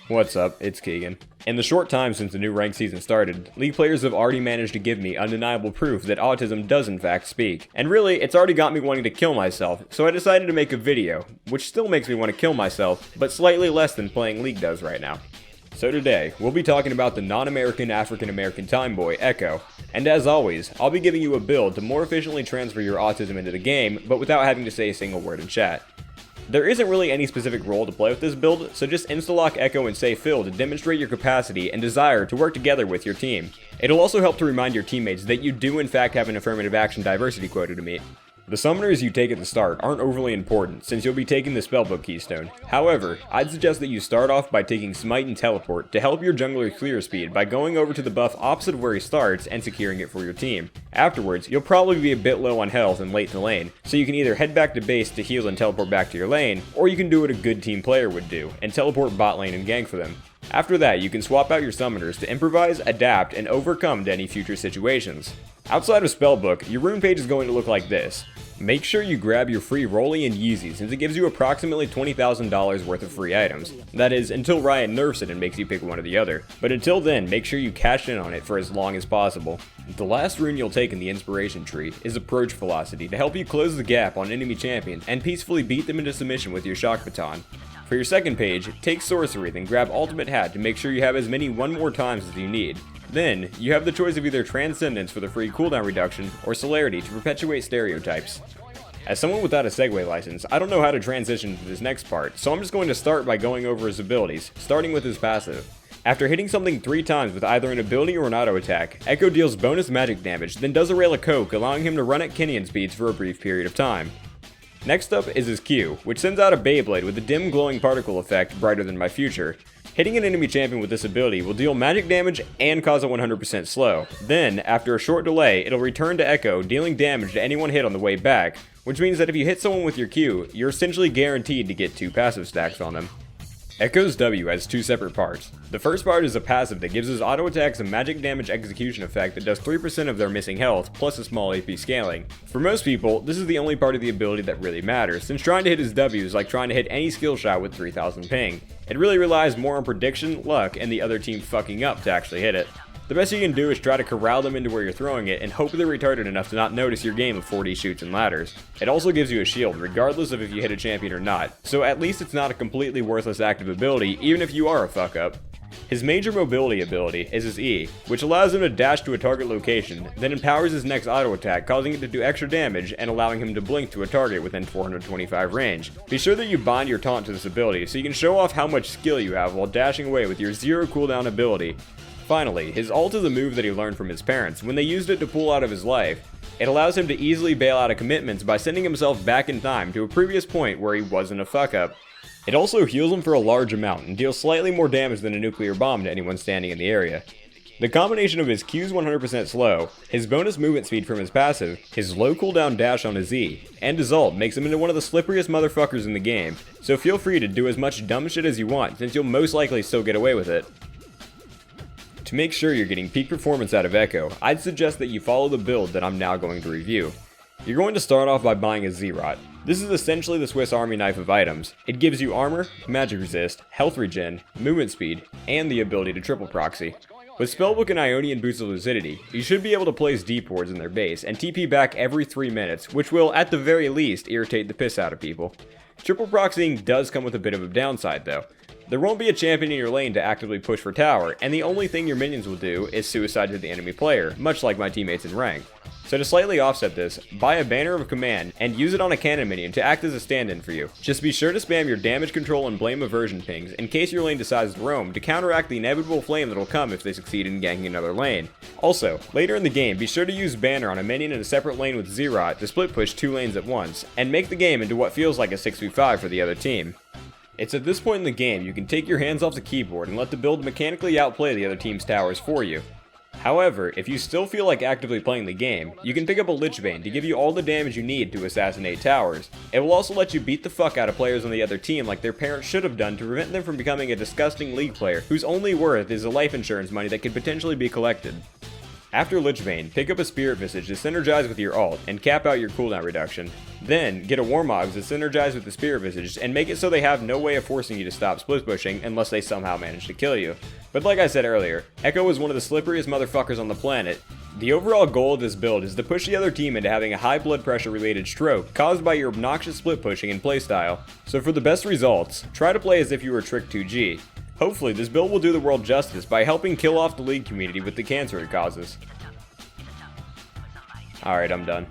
What's up, it's Keegan. In the short time since the new ranked season started, League players have already managed to give me undeniable proof that autism does in fact speak. And really, it's already got me wanting to kill myself, so I decided to make a video, which still makes me want to kill myself, but slightly less than playing League does right now. So today, we'll be talking about the non-American African-American time boy, Echo. And as always, I'll be giving you a build to more efficiently transfer your autism into the game, but without having to say a single word in chat. There isn't really any specific role to play with this build, so just insta-lock Echo and say Phil to demonstrate your capacity and desire to work together with your team. It'll also help to remind your teammates that you do in fact have an affirmative action diversity quota to meet. The summoners you take at the start aren't overly important, since you'll be taking the Spellbook Keystone. However, I'd suggest that you start off by taking Smite and Teleport to help your jungler clear speed by going over to the buff opposite of where he starts and securing it for your team. Afterwards, you'll probably be a bit low on health and late to lane, so you can either head back to base to heal and teleport back to your lane, or you can do what a good team player would do, and teleport bot lane and gank for them. After that, you can swap out your summoners to improvise, adapt, and overcome to any future situations. Outside of Spellbook, your rune page is going to look like this. Make sure you grab your free Rolly and Yeezy since it gives you approximately $20,000 worth of free items. That is, until Riot nerfs it and makes you pick one or the other. But until then, make sure you cash in on it for as long as possible. The last rune you'll take in the inspiration tree is Approach Velocity to help you close the gap on enemy champions and peacefully beat them into submission with your Shock Baton. For your second page, take Sorcery, then grab Ultimate Hat to make sure you have as many one more times as you need. Then, you have the choice of either Transcendence for the free cooldown reduction, or Celerity to perpetuate stereotypes. As someone without a segue license, I don't know how to transition to this next part, so I'm just going to start by going over his abilities, starting with his passive. After hitting something 3 times with either an ability or an auto attack, Echo deals bonus magic damage, then does a rail of coke, allowing him to run at Kenyan speeds for a brief period of time. Next up is his Q, which sends out a Beyblade with a dim glowing particle effect brighter than my future. Hitting an enemy champion with this ability will deal magic damage and cause a 100% slow. Then, after a short delay, it'll return to Echo, dealing damage to anyone hit on the way back, which means that if you hit someone with your Q, you're essentially guaranteed to get 2 passive stacks on them. Echo's W has 2 separate parts. The first part is a passive that gives his auto attacks a magic damage execution effect that does 3% of their missing health, plus a small AP scaling. For most people, this is the only part of the ability that really matters, since trying to hit his W is like trying to hit any skill shot with 3000 ping. It really relies more on prediction, luck, and the other team fucking up to actually hit it. The best you can do is try to corral them into where you're throwing it and hope they're retarded enough to not notice your game of 4D shoots and ladders. It also gives you a shield regardless of if you hit a champion or not, so at least it's not a completely worthless active ability even if you are a fuck up. His major mobility ability is his E, which allows him to dash to a target location, then empowers his next auto attack, causing it to do extra damage and allowing him to blink to a target within 425 range. Be sure that you bind your taunt to this ability so you can show off how much skill you have while dashing away with your 0 cooldown ability. Finally, his ult is a move that he learned from his parents when they used it to pull out of his life. It allows him to easily bail out of commitments by sending himself back in time to a previous point where he wasn't a fuck up. It also heals him for a large amount and deals slightly more damage than a nuclear bomb to anyone standing in the area. The combination of his Q's 100% slow, his bonus movement speed from his passive, his low cooldown dash on his E, and his ult makes him into one of the slipperiest motherfuckers in the game, so feel free to do as much dumb shit as you want since you'll most likely still get away with it. To make sure you're getting peak performance out of Echo, I'd suggest that you follow the build that I'm now going to review. You're going to start off by buying a Zeerot. This is essentially the Swiss Army knife of items. It gives you armor, magic resist, health regen, movement speed, and the ability to triple proxy. With Spellbook and Ionian Boots of Lucidity, you should be able to place deep wards in their base and TP back every 3 minutes, which will, at the very least, irritate the piss out of people. Triple proxying does come with a bit of a downside though. There won't be a champion in your lane to actively push for tower, and the only thing your minions will do is suicide to the enemy player, much like my teammates in rank. So to slightly offset this, buy a Banner of Command and use it on a cannon minion to act as a stand-in for you. Just be sure to spam your damage control and blame aversion pings in case your lane decides to roam to counteract the inevitable flame that'll come if they succeed in ganking another lane. Also, later in the game, be sure to use Banner on a minion in a separate lane with Zeerot to split push 2 lanes at once, and make the game into what feels like a 6v5 for the other team. It's at this point in the game you can take your hands off the keyboard and let the build mechanically outplay the other team's towers for you. However, if you still feel like actively playing the game, you can pick up a Lich Bane to give you all the damage you need to assassinate towers. It will also let you beat the fuck out of players on the other team like their parents should have done to prevent them from becoming a disgusting League player whose only worth is the life insurance money that could potentially be collected. After Lich Bane, pick up a Spirit Visage to synergize with your ult and cap out your cooldown reduction. Then, get a Warmogs to synergize with the Spirit Visage and make it so they have no way of forcing you to stop split pushing unless they somehow manage to kill you. But like I said earlier, Echo is one of the slipperiest motherfuckers on the planet. The overall goal of this build is to push the other team into having a high blood pressure related stroke caused by your obnoxious split pushing and playstyle. So for the best results, try to play as if you were Trick 2G. Hopefully this build will do the world justice by helping kill off the League community with the cancer it causes. Alright, I'm done.